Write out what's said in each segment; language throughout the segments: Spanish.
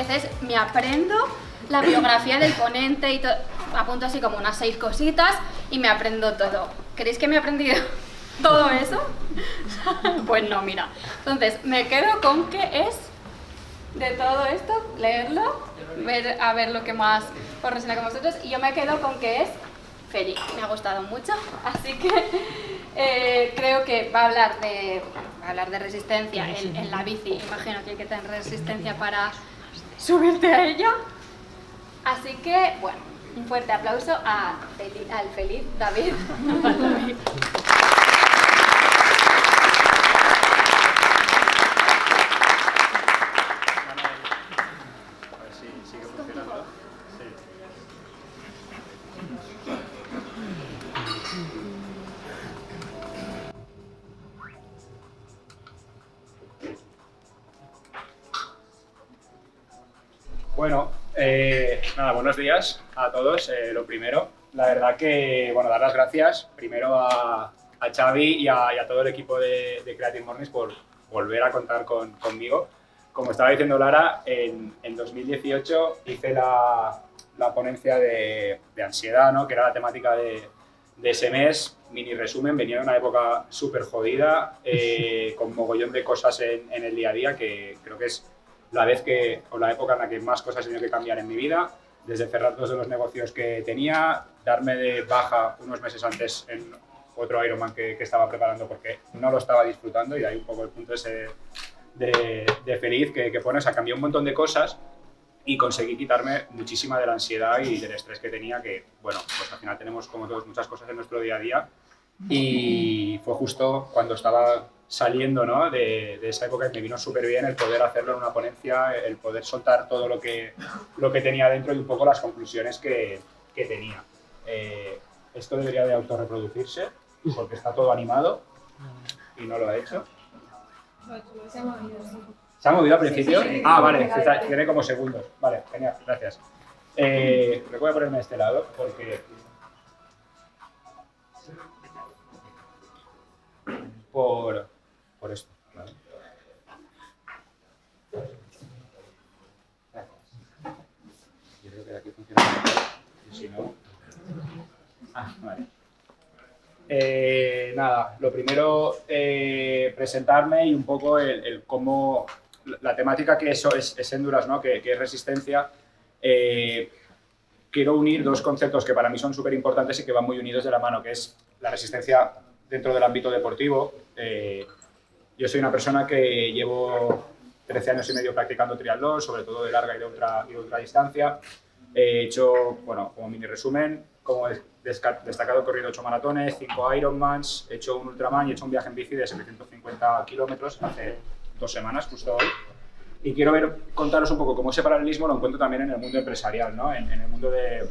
veces me aprendo la biografía del ponente y apunto así como unas 6 cositas y me aprendo todo. ¿Creéis que me he aprendido todo eso? Pues no, mira. Entonces, me quedo con que es de todo esto, leerlo, a ver lo que más os resuena con vosotros, y yo me quedo con que es feliz. Me ha gustado mucho, así que creo que va a hablar de resistencia en la bici. Imagino que hay que tener resistencia para subirte a ella. Así que, bueno, un fuerte aplauso al feliz David. Bueno, nada, buenos días a todos. Lo primero, la verdad que, bueno, dar las gracias primero a Xavi y a todo el equipo de Creative Mornings por volver a contar conmigo. Como estaba diciendo Lara, en 2018 hice la ponencia de ansiedad, ¿no? Que era la temática de ese mes. Mini resumen, venía de una época súper jodida, con mogollón de cosas en el día a día, que creo que es la época en la que más cosas he tenido que cambiar en mi vida, desde cerrar 2 de los negocios que tenía, darme de baja unos meses antes en otro Ironman que estaba preparando porque no lo estaba disfrutando, y de ahí un poco el punto ese de feliz que pones. A cambiar un montón de cosas y conseguí quitarme muchísima de la ansiedad y del estrés que tenía, que, bueno, pues al final tenemos como todos muchas cosas en nuestro día a día, y fue justo cuando estaba saliendo, ¿no? de esa época, que me vino súper bien el poder hacerlo en una ponencia, el poder soltar todo lo que tenía dentro y un poco las conclusiones que tenía. Esto debería de autorreproducirse porque está todo animado y no lo ha hecho. Se ha movido, sí. ¿Se ha movido al principio? Sí. Ah, vale, tiene como segundos. Vale, genial, gracias. Voy a ponerme de este lado porque... Por esto, ¿vale? Gracias. Yo creo que de aquí funciona mejor, y si no... Ah, vale. Nada, lo primero, presentarme y un poco el cómo... La temática que eso es Endurance, ¿no? Que es resistencia. Quiero unir 2 conceptos que para mí son súper importantes y que van muy unidos de la mano, que es la resistencia dentro del ámbito deportivo. Yo soy una persona que llevo 13 años y medio practicando triatlón, sobre todo de larga y de ultra distancia. He hecho, bueno, como mini resumen, como destacado corriendo 8 maratones, 5 Ironmans, he hecho un ultraman y he hecho un viaje en bici de 750 kilómetros hace 2 semanas, justo hoy. Y quiero contaros un poco cómo ese paralelismo lo encuentro también en el mundo empresarial, ¿no? En el mundo de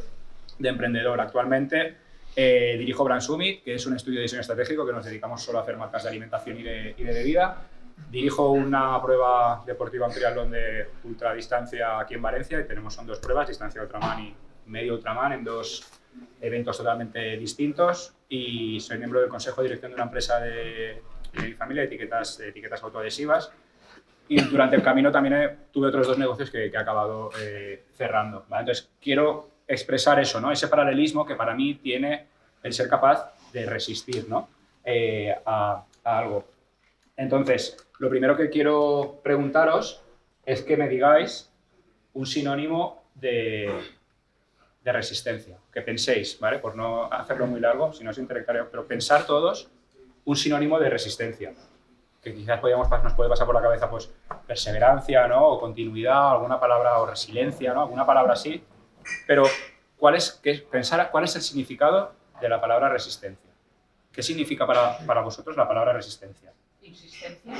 emprendedor. Actualmente dirijo Brand Summit, que es un estudio de diseño estratégico que nos dedicamos solo a hacer marcas de alimentación y de bebida. Dirijo una prueba deportiva, un triatlón de ultradistancia aquí en Valencia, y son 2 pruebas, distancia ultraman y medio ultraman, en 2 eventos totalmente distintos, y soy miembro del consejo de dirección de una empresa de mi familia de etiquetas autoadhesivas, y durante el camino también tuve otros 2 negocios que he acabado cerrando, ¿vale? Entonces quiero expresar eso, ¿no? Ese paralelismo que para mí tiene el ser capaz de resistir, ¿no? a algo. Entonces, lo primero que quiero preguntaros es que me digáis un sinónimo de resistencia, que penséis, ¿vale? Por no hacerlo muy largo, si no es intelectual, pero pensar todos un sinónimo de resistencia, que quizás nos puede pasar por la cabeza, pues, perseverancia, ¿no? O continuidad, alguna palabra, o resiliencia, ¿no? Alguna palabra así, pero pensar cuál es el significado de la palabra resistencia. ¿Qué significa para vosotros la palabra resistencia? ¿Existencia?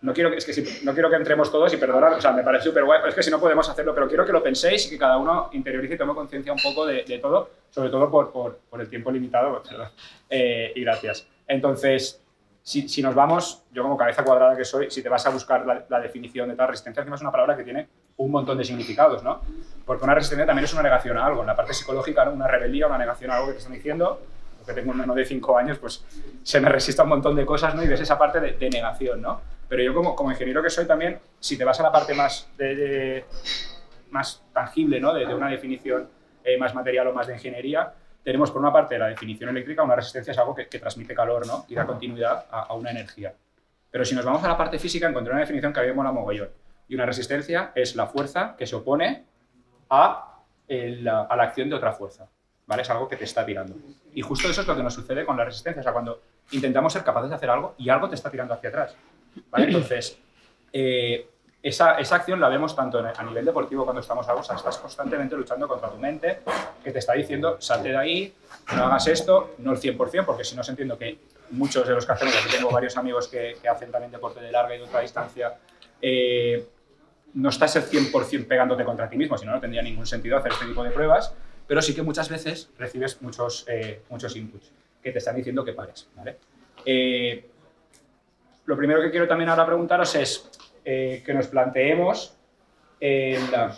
No quiero que entremos todos y perdonad, o sea, me parece súper guay, pero es que si no podemos hacerlo, pero quiero que lo penséis y que cada uno interiorice y tome conciencia un poco de todo, sobre todo por el tiempo limitado, perdón, y gracias. Entonces, si nos vamos, yo como cabeza cuadrada que soy, si te vas a buscar la definición de tal resistencia, encima es una palabra que tiene un montón de significados, ¿no? Porque una resistencia también es una negación a algo, en la parte psicológica, ¿no? Una rebeldía, una negación a algo que te están diciendo. Que tengo un neno de 5 años, pues se me resiste a un montón de cosas, ¿no? Y ves esa parte de negación, ¿no? Pero yo como ingeniero que soy también, si te vas a la parte más, más tangible, ¿no? de una definición más material o más de ingeniería, tenemos por una parte la definición eléctrica, una resistencia es algo que transmite calor, ¿no? Y da continuidad a una energía. Pero si nos vamos a la parte física, encontré una definición que a mí me mola mogollón. Y una resistencia es la fuerza que se opone a la acción de otra fuerza, ¿vale? Es algo que te está tirando. Y justo eso es lo que nos sucede con la resistencia. O sea, cuando intentamos ser capaces de hacer algo y algo te está tirando hacia atrás, ¿vale? Entonces, esa acción la vemos tanto a nivel deportivo cuando estamos algo, o sea, estás constantemente luchando contra tu mente que te está diciendo, salte de ahí, no hagas esto, no el 100%, porque si no se entiendo que muchos de los que hacemos, aquí tengo varios amigos que hacen también deporte de larga y de otra distancia, no estás el 100% pegándote contra ti mismo, si no, no tendría ningún sentido hacer este tipo de pruebas, pero sí que muchas veces recibes muchos inputs que te están diciendo que pares, ¿vale? Lo primero que quiero también ahora preguntaros es que nos planteemos qué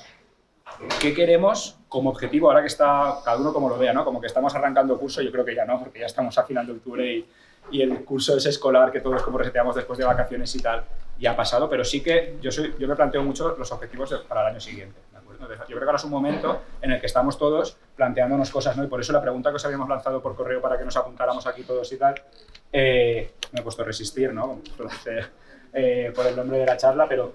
queremos como objetivo, ahora que está cada uno como lo vea, ¿no? Como que estamos arrancando curso, yo creo que ya no, porque ya estamos a final de octubre y el curso es escolar, que todos como reseteamos después de vacaciones y tal, ya ha pasado, pero sí que yo me planteo mucho los objetivos para el año siguiente, ¿de acuerdo? Yo creo que ahora es un momento en el que estamos todos planteándonos cosas, ¿no? Y por eso la pregunta que os habíamos lanzado por correo para que nos apuntáramos aquí todos y tal, me he puesto resistir, ¿no? Por el nombre de la charla, pero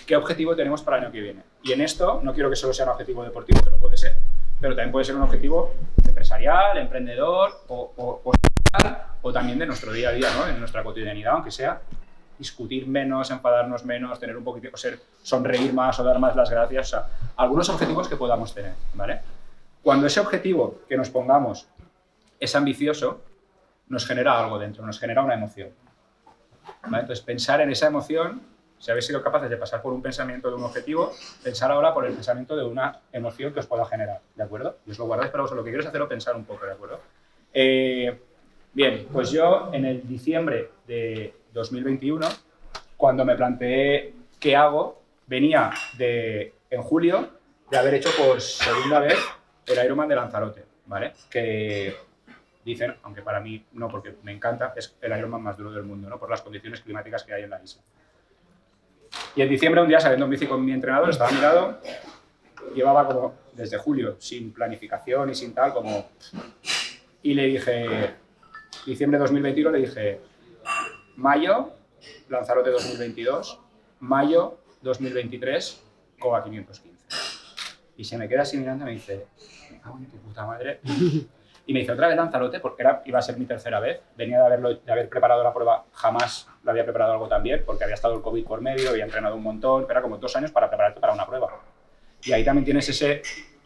¿qué objetivo tenemos para el año que viene? Y en esto no quiero que solo sea un objetivo deportivo, que lo puede ser, pero también puede ser un objetivo empresarial, emprendedor o también de nuestro día a día, ¿no? En nuestra cotidianidad, aunque sea discutir menos, enfadarnos menos, tener un poquito, sonreír más o dar más las gracias, o sea, algunos objetivos que podamos tener, ¿vale? Cuando ese objetivo que nos pongamos es ambicioso, nos genera algo dentro, nos genera una emoción, ¿vale? Entonces, pensar en esa emoción, si habéis sido capaces de pasar por un pensamiento de un objetivo, pensar ahora por el pensamiento de una emoción que os pueda generar, ¿de acuerdo? Y os lo guardáis para vosotros, lo que quiero es hacerlo pensar un poco, ¿de acuerdo? Bien, pues yo en el diciembre de 2021, cuando me planteé qué hago, venía en julio de haber hecho por segunda vez el Ironman de Lanzarote, ¿vale? Que dicen, aunque para mí no, porque me encanta, es el Ironman más duro del mundo, ¿no? Por las condiciones climáticas que hay en la isla. Y en diciembre, un día saliendo en bici con mi entrenador, estaba a mi lado, llevaba como desde julio, sin planificación y sin tal, como... Y le dije, diciembre de 2021, le dije, mayo, Lanzarote 2022, mayo 2023, Cova 515. Y se me queda así mirando y me dice, me cago en tu puta madre. Y me dice, otra vez Lanzarote, porque iba a ser mi tercera vez. Venía de haber preparado la prueba, jamás la había preparado algo tan bien, porque había estado el COVID por medio, había entrenado un montón, era como 2 años para prepararte para una prueba. Y ahí también tienes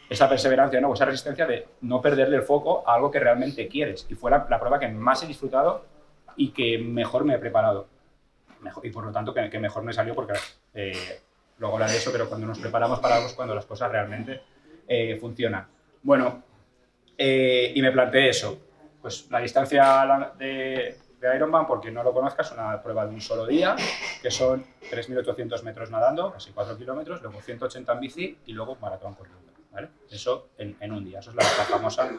esa perseverancia, ¿no? O esa resistencia de no perderle el foco a algo que realmente quieres. Y fue la prueba que más he disfrutado y que mejor me he preparado. Y por lo tanto que mejor me salió, porque luego hablaré de eso, pero cuando nos preparamos para algo es cuando las cosas realmente funcionan. Bueno, y me planteé eso. Pues la distancia de Ironman, porque no lo conozcas, es una prueba de un solo día, que son 3.800 metros nadando, casi 4 kilómetros, luego 180 en bici y luego maratón corriendo, ¿vale? Eso en un día. Eso es la famosa,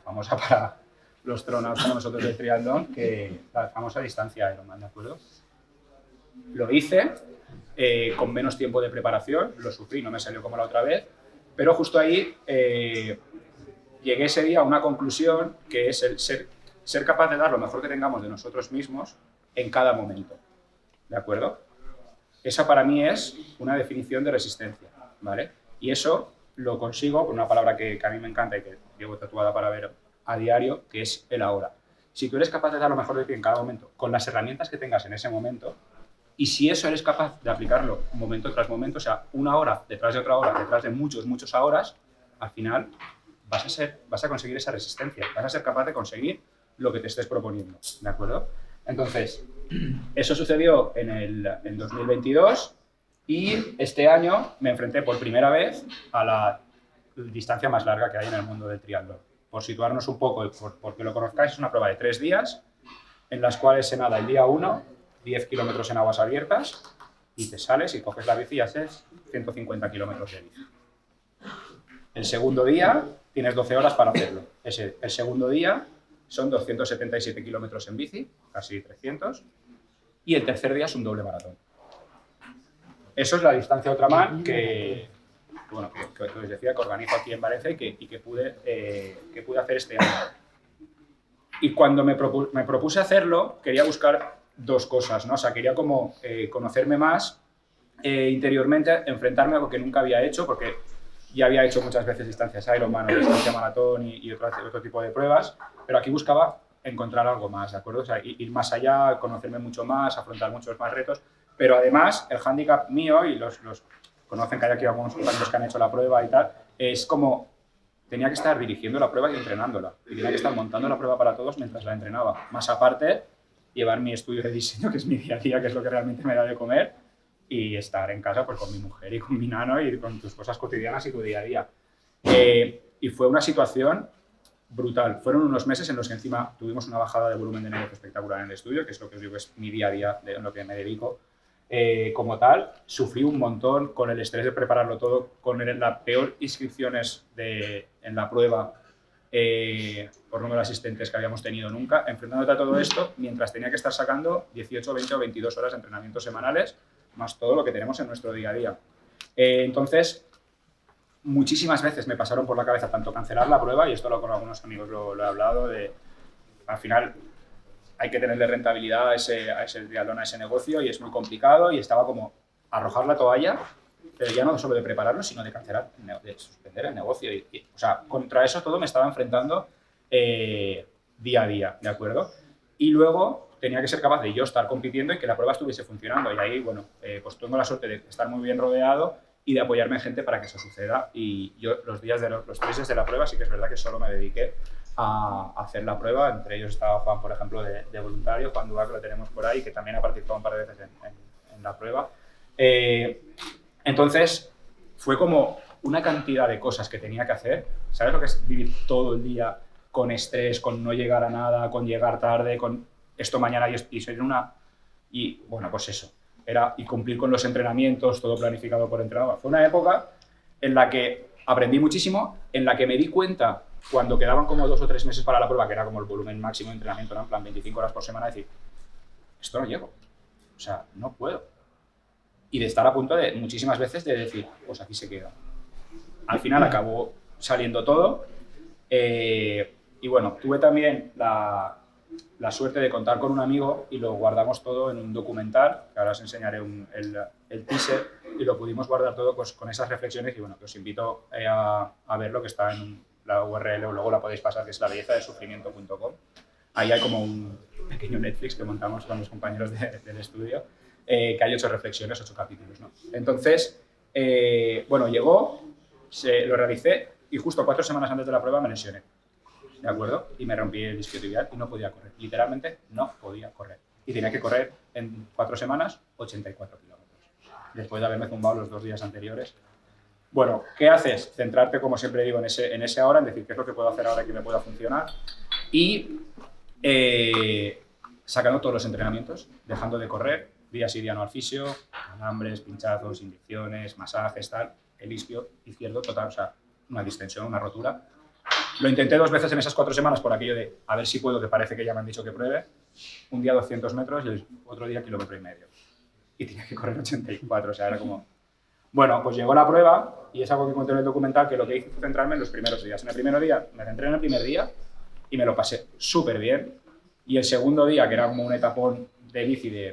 famosa para los tronados como nosotros del triatlón, que la famosa distancia Ironman, ¿de acuerdo? Lo hice con menos tiempo de preparación, lo sufrí, no me salió como la otra vez, pero justo ahí llegué ese día a una conclusión que es el ser capaz de dar lo mejor que tengamos de nosotros mismos en cada momento, ¿de acuerdo? Esa para mí es una definición de resistencia, ¿vale? Y eso lo consigo con una palabra que a mí me encanta y que llevo tatuada para ver a diario, que es el ahora. Si tú eres capaz de dar lo mejor de ti en cada momento, con las herramientas que tengas en ese momento, y si eso eres capaz de aplicarlo momento tras momento, o sea, una hora detrás de otra hora, detrás de muchos horas, al final vas a conseguir esa resistencia, vas a ser capaz de conseguir lo que te estés proponiendo, ¿de acuerdo? Entonces, eso sucedió en 2022 y este año me enfrenté por primera vez a la distancia más larga que hay en el mundo del triatlón. Por situarnos un poco, porque lo conozcáis, es una prueba de 3 días en las cuales se nada el día 1, 10 kilómetros en aguas abiertas y te sales y coges la bici y haces 150 kilómetros de bici. El segundo día tienes 12 horas para hacerlo. El segundo día son 277 kilómetros en bici, casi 300, y el tercer día es un doble maratón. Eso es la distancia ultramar que os decía, que organizo aquí en Valencia y que pude hacer este año. Y cuando me propuse hacerlo, quería buscar dos cosas, ¿no? O sea, quería como conocerme más interiormente, enfrentarme a algo que nunca había hecho, porque ya había hecho muchas veces distancias Ironman o distancia maratón y otro tipo de pruebas, pero aquí buscaba encontrar algo más, ¿de acuerdo? O sea, ir más allá, conocerme mucho más, afrontar muchos más retos, pero además el hándicap mío, y los conocen que hay aquí algunos compañeros que han hecho la prueba y tal, es como tenía que estar dirigiendo la prueba y entrenándola, y tenía que estar montando la prueba para todos mientras la entrenaba. Más aparte, llevar mi estudio de diseño, que es mi día a día, que es lo que realmente me da de comer, y estar en casa pues, con mi mujer y con mi nano y con tus cosas cotidianas y tu día a día. Y fue una situación brutal. Fueron unos meses en los que encima tuvimos una bajada de volumen de negocio espectacular en el estudio, que es lo que os digo es mi día a día, en lo que me dedico. Como tal, sufrí un montón con el estrés de prepararlo todo, con la peor inscripciones en la prueba por número de asistentes que habíamos tenido nunca, enfrentándote a todo esto, mientras tenía que estar sacando 18, 20 o 22 horas de entrenamientos semanales, más todo lo que tenemos en nuestro día a día. Entonces, muchísimas veces me pasaron por la cabeza tanto cancelar la prueba, y esto con algunos amigos lo he hablado, al final hay que tenerle rentabilidad a ese triatlón, a ese negocio, y es muy complicado, y estaba como arrojar la toalla, pero ya no solo de prepararlo, sino de cancelar, de suspender el negocio. O sea, contra eso todo me estaba enfrentando día a día, ¿de acuerdo? Y luego tenía que ser capaz de yo estar compitiendo y que la prueba estuviese funcionando, y ahí, bueno, pues tengo la suerte de estar muy bien rodeado y de apoyarme en gente para que eso suceda, y yo los 3 días de la prueba sí que es verdad que solo me dediqué a hacer la prueba. Entre ellos estaba Juan, por ejemplo, de voluntario, Juan Dubá, que lo tenemos por ahí, que también ha participado un par de veces en la prueba. Entonces, fue como una cantidad de cosas que tenía que hacer. ¿Sabes lo que es vivir todo el día con estrés, con no llegar a nada, con llegar tarde, con esto mañana y ser una... Y bueno, pues eso. Y cumplir con los entrenamientos, todo planificado por entrenador. Fue una época en la que aprendí muchísimo, en la que me di cuenta, cuando quedaban como 2 o 3 meses para la prueba, que era como el volumen máximo de entrenamiento, ¿no? En plan 25 horas por semana, decir, esto no llego. O sea, no puedo. Y de estar a punto de, muchísimas veces, de decir, pues aquí se queda. Al final acabó saliendo todo. Y bueno, tuve también la suerte de contar con un amigo y lo guardamos todo en un documental, que ahora os enseñaré el teaser, y lo pudimos guardar todo pues, con esas reflexiones, y bueno, que os invito a ver lo que está en la URL, o luego la podéis pasar, que es labellezadesufrimiento.com. Ahí hay como un pequeño Netflix que montamos con los compañeros del estudio, que hay 8 reflexiones, 8 capítulos, ¿no? Entonces, bueno, llegó, lo realicé, y justo 4 semanas antes de la prueba me lesioné. ¿De acuerdo? Y me rompí el isquiotibial y no podía correr. Literalmente no podía correr. Y tenía que correr en 4 semanas 84 kilómetros. Después de haberme zumbado los 2 días anteriores. Bueno, ¿qué haces? Centrarte, como siempre digo, en ese ahora, en decir qué es lo que puedo hacer ahora que me pueda funcionar. Y sacando todos los entrenamientos, dejando de correr, día sí, día no al fisio, alambres, pinchazos, inyecciones, masajes, tal. El isquio izquierdo total, o sea, una distensión, una rotura. Lo intenté 2 veces en esas 4 semanas por aquello de a ver si puedo, que parece que ya me han dicho que pruebe. Un día 200 metros y el otro día 1,5 kilómetros. Y tenía que correr 84, o sea, era como... Bueno, pues llegó la prueba y es algo que conté en el documental, que lo que hice fue centrarme en los primeros días. En el primer día, me centré en el primer día y me lo pasé súper bien. Y el segundo día, que era como un etapón de bici,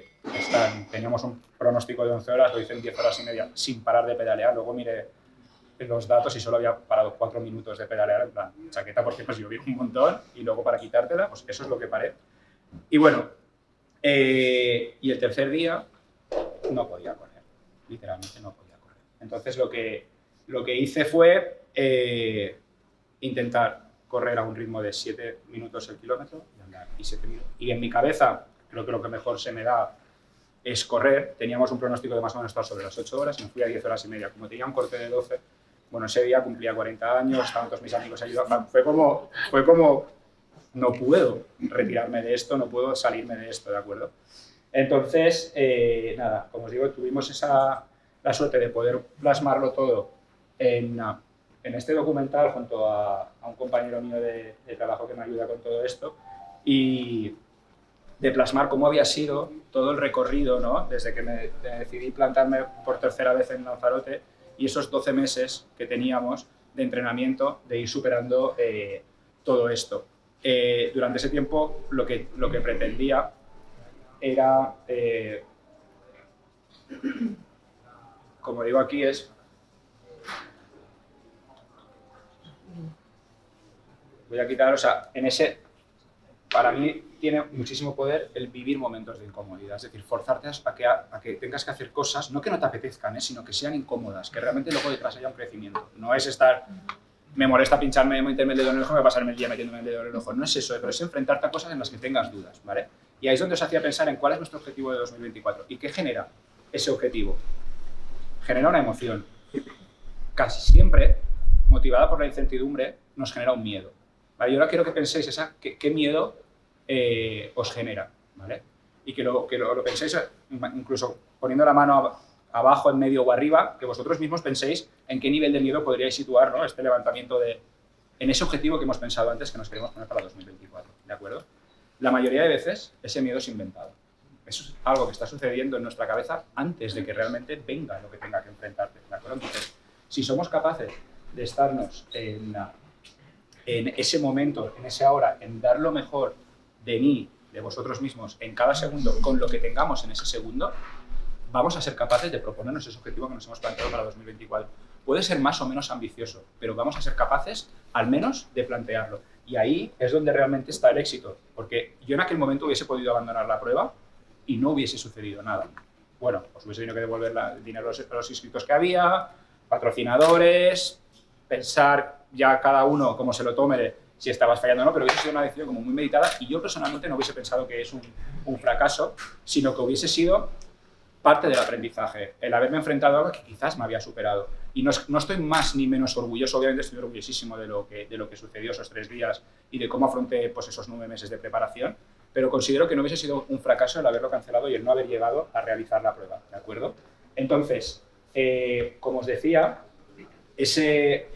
teníamos un pronóstico de 11 horas, lo hice en 10 horas y media sin parar de pedalear. Luego miré los datos y solo había parado 4 minutos de pedalear, en plan chaqueta, porque pues llovía un montón, y luego para quitártela, pues eso es lo que paré. Y bueno, y el tercer día no podía correr, literalmente no podía correr. Entonces lo que hice fue intentar correr a un ritmo de 7 minutos el kilómetro y andar, y 7 minutos. Y en mi cabeza, creo que lo que mejor se me da es correr. Teníamos un pronóstico de más o menos estar sobre las 8 horas, y me fui a 10 horas y media. Como tenía un corte de 12, bueno, ese día cumplía 40 años, estaban todos mis amigos ayudando. Fue como, no puedo retirarme de esto, no puedo salirme de esto, ¿de acuerdo? Entonces, nada, como os digo, tuvimos la suerte de poder plasmarlo todo en este documental junto a un compañero mío de trabajo que me ayuda con todo esto, y de plasmar cómo había sido todo el recorrido, ¿no? Desde que me decidí plantarme por tercera vez en Lanzarote y esos 12 meses que teníamos de entrenamiento, de ir superando todo esto. Durante ese tiempo lo que pretendía era, como digo aquí, voy a quitar, o sea, para mí tiene muchísimo poder el vivir momentos de incomodidad, es decir, forzarte a que tengas que hacer cosas, no que no te apetezcan, sino que sean incómodas, que realmente luego detrás haya un crecimiento. No es estar, me molesta pincharme, meterme el dedo en el ojo, me voy a pasarme el día metiéndome el dedo en el ojo, no es eso, pero es enfrentarte a cosas en las que tengas dudas, ¿vale? Y ahí es donde os hacía pensar en cuál es nuestro objetivo de 2024 y qué genera ese objetivo. Genera una emoción. Casi siempre, motivada por la incertidumbre, nos genera un miedo. ¿Vale? Yo ahora quiero que penséis qué miedo os genera, ¿vale? Y que lo penséis incluso poniendo la mano abajo, en medio o arriba, que vosotros mismos penséis en qué nivel de miedo podríais situar, ¿no? Este levantamiento en ese objetivo que hemos pensado antes que nos queremos poner para 2024, ¿de acuerdo? La mayoría de veces ese miedo es inventado. Eso es algo que está sucediendo en nuestra cabeza antes de que realmente venga lo que tenga que enfrentarte, ¿de acuerdo? Entonces, si somos capaces de estarnos en ese momento, en ese ahora, en dar lo mejor de mí, de vosotros mismos, en cada segundo, con lo que tengamos en ese segundo, vamos a ser capaces de proponernos ese objetivo que nos hemos planteado para 2024. Puede ser más o menos ambicioso, pero vamos a ser capaces, al menos, de plantearlo. Y ahí es donde realmente está el éxito, porque yo en aquel momento hubiese podido abandonar la prueba y no hubiese sucedido nada. Bueno, os hubiese tenido que devolver el dinero a los inscritos que había, patrocinadores, pensar ya cada uno cómo se lo tome, si estabas fallando o no, pero hubiese sido una decisión como muy meditada y yo personalmente no hubiese pensado que es un fracaso, sino que hubiese sido parte del aprendizaje, el haberme enfrentado a algo que quizás me había superado. Y no estoy más ni menos orgulloso, obviamente estoy orgullosísimo de lo que sucedió esos 3 días y de cómo afronté pues, esos 9 meses de preparación, pero considero que no hubiese sido un fracaso el haberlo cancelado y el no haber llegado a realizar la prueba, ¿de acuerdo? Entonces, como os decía, ese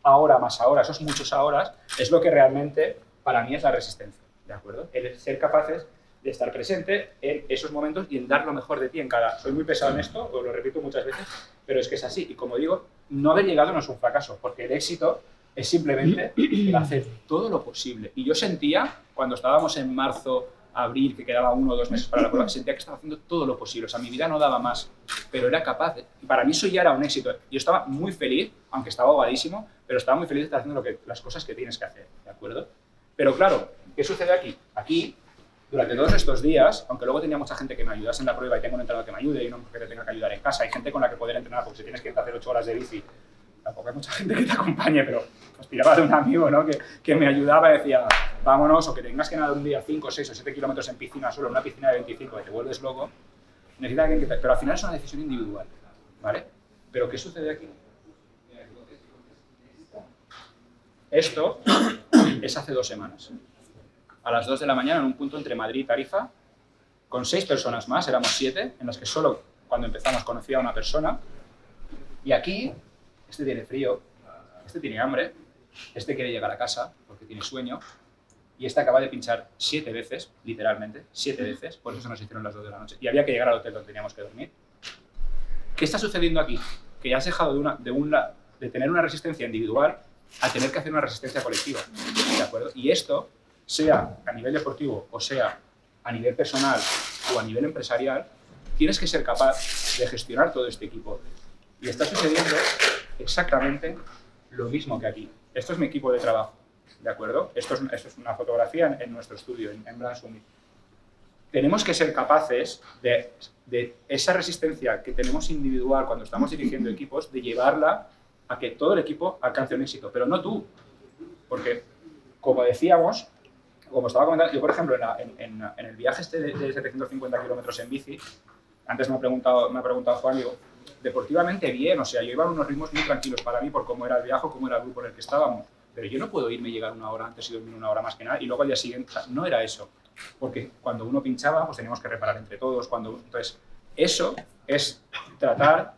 ahora más ahora, esos muchos ahora, es lo que realmente para mí es la resistencia, ¿de acuerdo? El ser capaces de estar presente en esos momentos y en dar lo mejor de ti en cada... Soy muy pesado en esto, os lo repito muchas veces, pero es que es así. Y como digo, no haber llegado no es un fracaso, porque el éxito es simplemente el hacer todo lo posible. Y yo sentía, cuando estábamos en marzo, abril, que quedaba 1 o 2 meses para la prueba, sentía que estaba haciendo todo lo posible. O sea, mi vida no daba más, pero era capaz. Y para mí eso ya era un éxito. Yo estaba muy feliz, aunque estaba ahogadísimo, pero estaba muy feliz de estar haciendo las cosas que tienes que hacer, ¿de acuerdo? Pero claro, ¿qué sucede aquí? Aquí, durante todos estos días, aunque luego tenía mucha gente que me ayudase en la prueba y tengo un entrenador que me ayude y una mujer que te tenga que ayudar en casa, hay gente con la que poder entrenar porque si tienes que ir a hacer 8 horas de bici, tampoco hay mucha gente que te acompañe, pero pues tiraba de un amigo, ¿no? que me ayudaba y decía, vámonos, o que tengas que nadar un día 5, 6 o 7 kilómetros en piscina solo, en una piscina de 25 que te vuelves loco, necesita alguien que te... Pero al final es una decisión individual, ¿vale? Pero ¿qué sucede aquí? Esto es hace 2 semanas. A las 2 de la mañana en un punto entre Madrid y Tarifa, con 6 personas más, éramos 7, en las que solo cuando empezamos conocía a una persona. Y aquí, este tiene frío, este tiene hambre, este quiere llegar a casa porque tiene sueño, y este acaba de pinchar 7 veces, literalmente, 7 veces, por eso se nos hicieron las 2 de la noche. Y había que llegar al hotel donde teníamos que dormir. ¿Qué está sucediendo aquí? Que ya has dejado de tener una resistencia individual a tener que hacer una resistencia colectiva, ¿de acuerdo? Y esto, sea a nivel deportivo o sea a nivel personal o a nivel empresarial, tienes que ser capaz de gestionar todo este equipo. Y está sucediendo exactamente lo mismo que aquí. Esto es mi equipo de trabajo, ¿de acuerdo? Esto es una fotografía en nuestro estudio, en Brand Summit. Tenemos que ser capaces de esa resistencia que tenemos individual cuando estamos dirigiendo equipos, de llevarla a que todo el equipo alcance un éxito, pero no tú. Porque, como decíamos, como estaba comentando, yo por ejemplo en el viaje este de 750 kilómetros en bici, antes me ha preguntado Juan, digo, deportivamente bien, o sea, yo iba a unos ritmos muy tranquilos para mí por cómo era el viaje, cómo era el grupo en el que estábamos, pero yo no puedo irme y llegar 1 hora antes y dormir 1 hora más que nada, y luego al día siguiente, o sea, no era eso, porque cuando uno pinchaba, pues teníamos que reparar entre todos, entonces, eso es tratar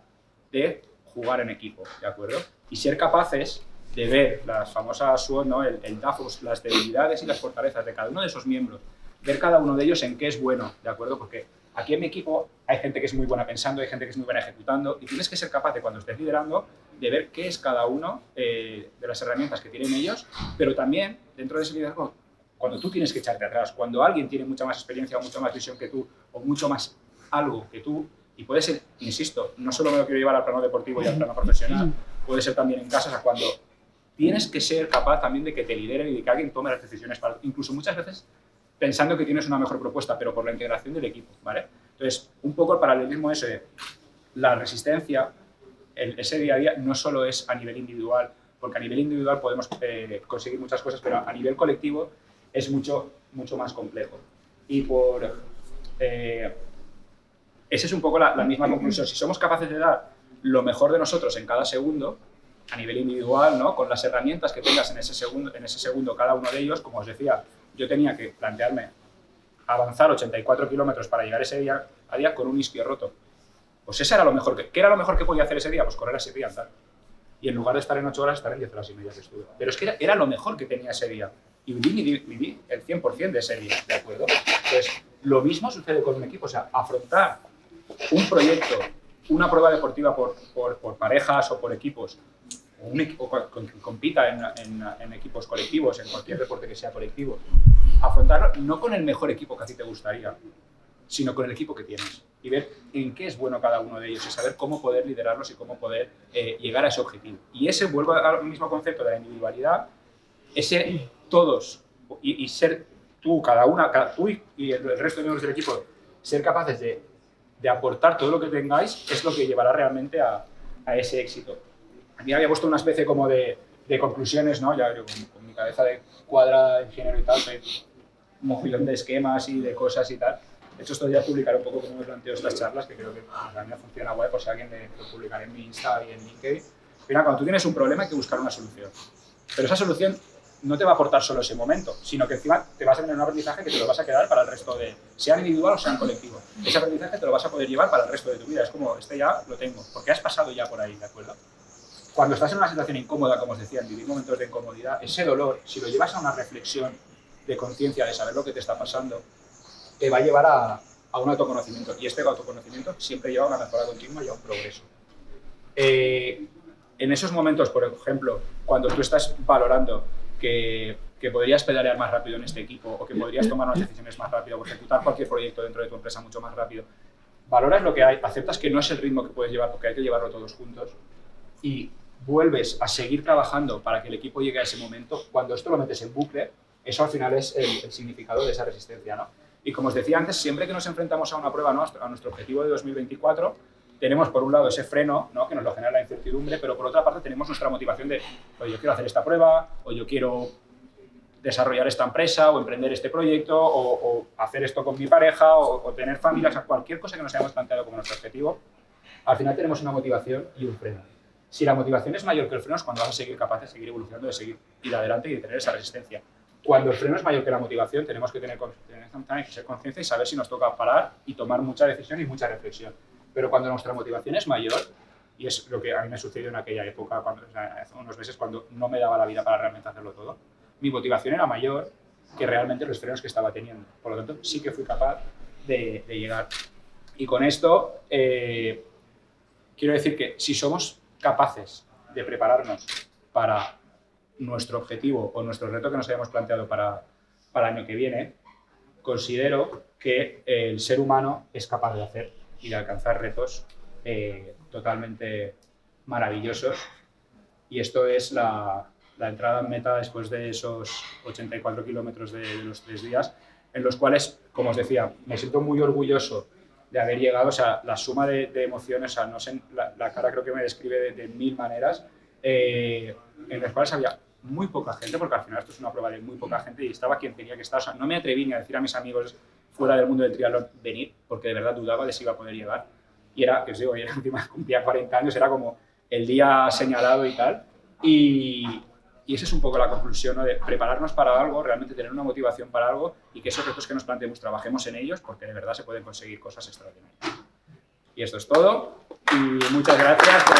de jugar en equipo, ¿de acuerdo? Y ser capaces de ver las famosas SWOT, ¿no? el DAFOS, las debilidades y las fortalezas de cada uno de esos miembros ver cada uno de ellos en qué es bueno, ¿de acuerdo? Porque aquí en mi equipo hay gente que es muy buena pensando, hay gente que es muy buena ejecutando y tienes que ser capaz de, cuando estés liderando, de ver qué es cada uno de las herramientas que tienen ellos, pero también dentro de ese liderazgo, cuando tú tienes que echarte atrás, cuando alguien tiene mucha más experiencia o mucha más visión que tú o mucho más algo que tú, y puede ser, insisto, no solo me lo quiero llevar al plano deportivo y al plano profesional, puede ser también en casa, o sea, cuando tienes que ser capaz también de que te lideren y de que alguien tome las decisiones, incluso muchas veces pensando que tienes una mejor propuesta, pero por la integración del equipo, ¿vale? Entonces, un poco el paralelismo ese de la resistencia, ese día a día, no solo es a nivel individual, porque a nivel individual podemos conseguir muchas cosas, pero a nivel colectivo es mucho más complejo. Y esa es un poco la misma conclusión. Si somos capaces de dar lo mejor de nosotros en cada segundo, a nivel individual, ¿no? Con las herramientas que tengas en ese segundo cada uno de ellos, como os decía, yo tenía que plantearme avanzar 84 kilómetros para llegar ese día a día con un isquio roto. Pues eso era lo mejor. ¿Qué era lo mejor que podía hacer ese día? Pues correr ese día, tal. Y en lugar de estar en 8 horas, estar en 10 horas y media que estuve. Pero es que era lo mejor que tenía ese día. Y viví el 100% de ese día, ¿de acuerdo? Entonces, lo mismo sucede con un equipo. O sea, afrontar un proyecto, una prueba deportiva por parejas o por equipos, o quien compita en equipos colectivos, en cualquier deporte que sea colectivo, afrontarlo no con el mejor equipo que a ti te gustaría, sino con el equipo que tienes y ver en qué es bueno cada uno de ellos y saber cómo poder liderarlos y cómo poder llegar a ese objetivo. Y ese, vuelvo al mismo concepto de la individualidad, ese todos y ser tú, tú y el resto de miembros del equipo, ser capaces de aportar todo lo que tengáis es lo que llevará realmente a ese éxito. A mí había puesto una especie como de conclusiones, ¿no? Ya yo con mi cabeza de cuadrada de ingeniero y tal, un montón de esquemas y de cosas y tal. De hecho, esto ya publicaré un poco cómo me planteo estas charlas, que creo que a mí me funciona guay, por si alguien lo publicaré en mi Insta y en LinkedIn. Mira, cuando tú tienes un problema hay que buscar una solución. Pero esa solución no te va a aportar solo ese momento, sino que encima te vas a tener un aprendizaje que te lo vas a quedar para el resto de, sea individual o sea en colectivo. Ese aprendizaje te lo vas a poder llevar para el resto de tu vida. Es como, este ya lo tengo, porque has pasado ya por ahí, ¿de acuerdo? Cuando estás en una situación incómoda, como os decía, en vivir momentos de incomodidad, ese dolor, si lo llevas a una reflexión de conciencia, de saber lo que te está pasando, te va a llevar a un autoconocimiento. Y este autoconocimiento siempre lleva a una mejora continua y a un progreso. En esos momentos, por ejemplo, cuando tú estás valorando que podrías pedalear más rápido en este equipo o que podrías tomar unas decisiones más rápido o ejecutar cualquier proyecto dentro de tu empresa mucho más rápido, valoras lo que hay, aceptas que no es el ritmo que puedes llevar porque hay que llevarlo todos juntos y vuelves a seguir trabajando para que el equipo llegue a ese momento. Cuando esto lo metes en bucle, eso al final es el significado de esa resistencia, ¿no? Y como os decía antes, siempre que nos enfrentamos a una prueba, ¿no? A nuestro objetivo de 2024, tenemos por un lado ese freno, ¿no? Que nos lo genera la incertidumbre, pero por otra parte tenemos nuestra motivación de, oye, yo quiero hacer esta prueba, o yo quiero desarrollar esta empresa, o emprender este proyecto, o hacer esto con mi pareja, o tener familia, o sea, cualquier cosa que nos hayamos planteado como nuestro objetivo, al final tenemos una motivación y un freno. Si la motivación es mayor que el freno es cuando vas a seguir capaz de seguir evolucionando, de seguir ir adelante y de tener esa resistencia. Cuando el freno es mayor que la motivación, tenemos que tener que ser conciencia y saber si nos toca parar y tomar mucha decisión y mucha reflexión. Pero cuando nuestra motivación es mayor, y es lo que a mí me sucedió en aquella época, hace unos meses, cuando no me daba la vida para realmente hacerlo todo, mi motivación era mayor que realmente los frenos que estaba teniendo. Por lo tanto, sí que fui capaz de llegar. Y con esto, quiero decir que si somos capaces de prepararnos para nuestro objetivo o nuestro reto que nos hayamos planteado para el año que viene, considero que el ser humano es capaz de hacer y de alcanzar retos totalmente maravillosos. Y esto es la entrada en meta después de esos 84 kilómetros de los 3 días, en los cuales, como os decía, me siento muy orgulloso de haber llegado, o sea, la suma de emociones, o sea, no sé, la cara creo que me describe de mil maneras, en las cuales había muy poca gente, porque al final esto es una prueba de muy poca gente y estaba quien tenía que estar, o sea, no me atreví ni a decir a mis amigos fuera del mundo del triatlón venir, porque de verdad dudaba de si iba a poder llegar, y era, que os digo, encima cumplía 40 años, era como el día señalado y tal, y esa es un poco la conclusión, ¿no? De prepararnos para algo, realmente tener una motivación para algo y que esos retos que nos planteemos trabajemos en ellos porque de verdad se pueden conseguir cosas extraordinarias. Y esto es todo y muchas gracias por...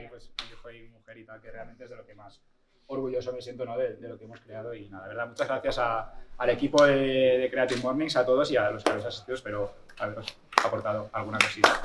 pues mi hijo y mi mujer y tal, que realmente es de lo que más orgulloso me siento, ¿no? de lo que hemos creado. Y nada, de verdad, muchas gracias al equipo de Creative Mornings, a todos y a los que habéis asistido. Espero haberos aportado alguna cosita.